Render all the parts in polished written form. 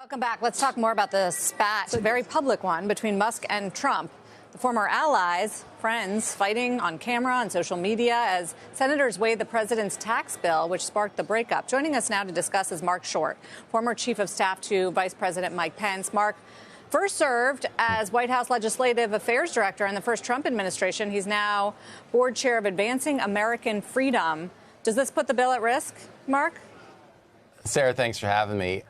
Welcome back. Let's talk more about the spat, a very public one, between Musk and Trump. The former allies, friends, fighting on camera, on social media as senators weighed the president's tax bill, which sparked the breakup. Joining us now to discuss is Marc Short, former Chief of Staff to Vice President Mike Pence. Marc first served as White House Legislative Affairs Director in the first Trump administration. He's now board chair of Advancing American Freedom. Does this put the bill at risk, Marc? Sarah, thanks for having me.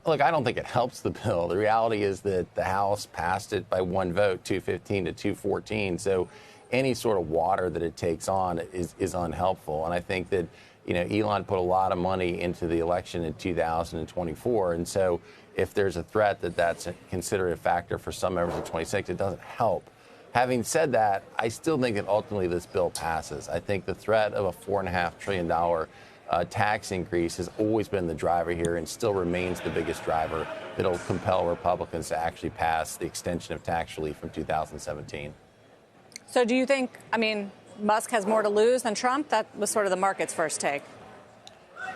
Look, I don't think it helps the bill. The reality is that the House passed it by one vote, 215 to 214. So any sort of water that it takes on is unhelpful. And I think that, Elon put a lot of money into the election in 2024. And so if there's a threat that that's considered a factor for some members of 26, it doesn't help. Having said that, I still think that ultimately this bill passes. I think the threat of a $4.5 trillion tax increase has always been the driver here and still remains the biggest driver that'll compel Republicans to actually pass the extension of tax relief from 2017. So do you think, Musk has more to lose than Trump? That was sort of the market's first take.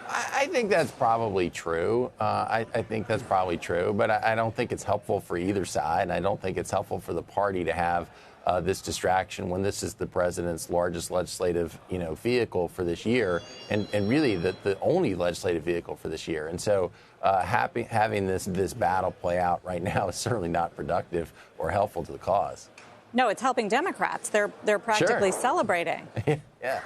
I think that's probably true. I think that's probably true, but I don't think it's helpful for either side. And I don't think it's helpful for the party to have this distraction when this is the president's largest legislative, vehicle for this year, and really the only legislative vehicle for this year. And so having this battle play out right now is certainly not productive or helpful to the cause. No, it's helping Democrats. They're practically celebrating. Yeah.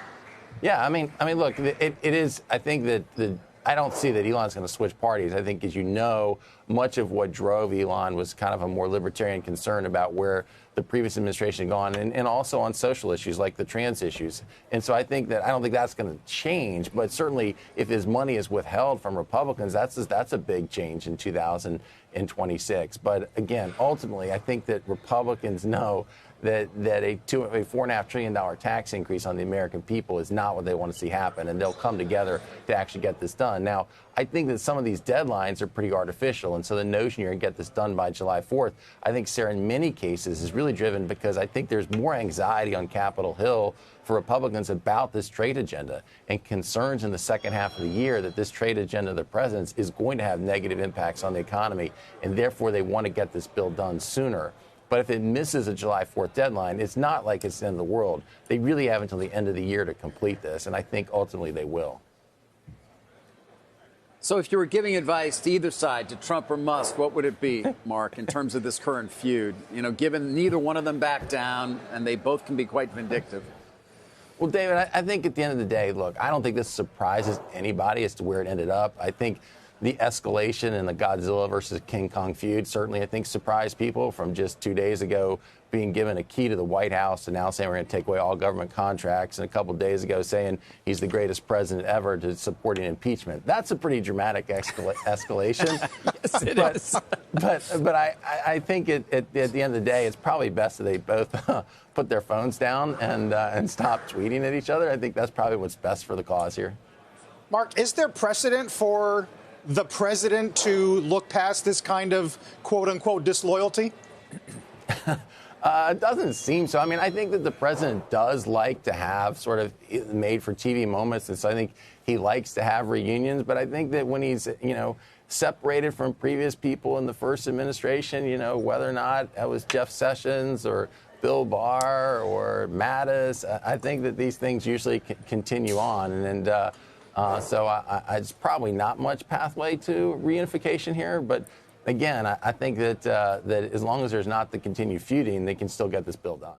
Look, it is. I think that I don't see that Elon's going to switch parties. I think, as you know, much of what drove Elon was kind of a more libertarian concern about where the previous administration had gone, and also on social issues like the trans issues. And so I don't think that's going to change. But certainly, if his money is withheld from Republicans, that's a big change in 2026. But again, ultimately, I think that Republicans know that a $4.5 trillion tax increase on the American people is not what they want to see happen, and they'll come together to actually get this done. Now, I think that some of these deadlines are pretty artificial, and so the notion you're going to get this done by July 4th, I think, Sarah, in many cases is really driven because I think there's more anxiety on Capitol Hill for Republicans about this trade agenda and concerns in the second half of the year that this trade agenda of the president's is going to have negative impacts on the economy, and therefore they want to get this bill done sooner. But if it misses a July 4th deadline, it's not like it's the end of the world. They really have until the end of the year to complete this, and I think ultimately they will. So if you were giving advice to either side, to Trump or Musk, what would it be, Marc, in terms of this current feud? Given neither one of them backed down, and they both can be quite vindictive. Well, David, I think at the end of the day, look, I don't think this surprises anybody as to where it ended up. I think the escalation in the Godzilla versus King Kong feud certainly, I think, surprised people from just 2 days ago being given a key to the White House and now saying we're going to take away all government contracts, and a couple of days ago saying he's the greatest president ever, to supporting impeachment. That's a pretty dramatic escalation. Yes, it is. But I think at the end of the day, it's probably best that they both put their phones down and stop tweeting at each other. I think that's probably what's best for the cause here. Marc, is there precedent for the president to look past this kind of quote-unquote disloyalty? It doesn't seem so. I think that the president does like to have sort of made-for-TV moments, and so I think he likes to have reunions. But I think that when he's, separated from previous people in the first administration, whether or not it was Jeff Sessions or Bill Barr or Mattis, I think that these things usually continue on. So it's probably not much pathway to reunification here. But again, I think that as long as there's not the continued feuding, they can still get this bill done.